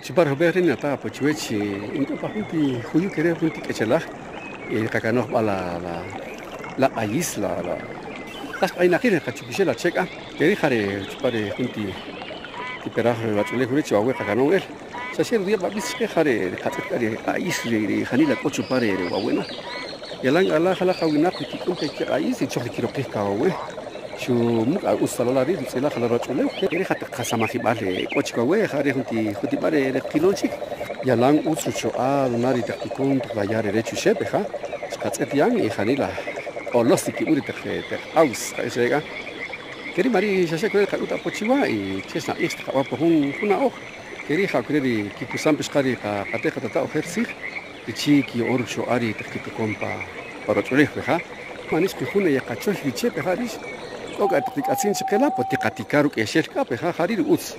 Chipar Robertin ata pochuechi inta pahuti huyu kere punti kecela kakano la ais la las aina kire kachukisela cheka keri jare chipare punti tipera la chule kure chihuahua kakano el sasir dia babis ke jare katkari ais de janila kochu pare de buena yalang ala jala kawina kikunte ke ais y chokri kiro ke kawe شو مك أوصل لاري بسلا خلا رجله كيري خد قسمة خبالة كوتش كوي خاري هنتي خدي باري كيلونشيك يلان أوصل شو ناري تكتيكون تغير ريتشو شبه كاتس يان يخاني لا الله سكي أوري أوس إيشيكا كيري ماري شاشة كوي كأوتا بوتشوا تشنا إيش تكوا بهون هنا أو كيري خاكري كي كوسام بشكاري كاتي خدتا خيرسيخ بتشي كي أورشو أري تكتيكون رجله بها مانيش كيخونه يكاتشوش بيتشي بهاريش Oga tikatsin chikela poti katikaru ke shelka pe ha harir uts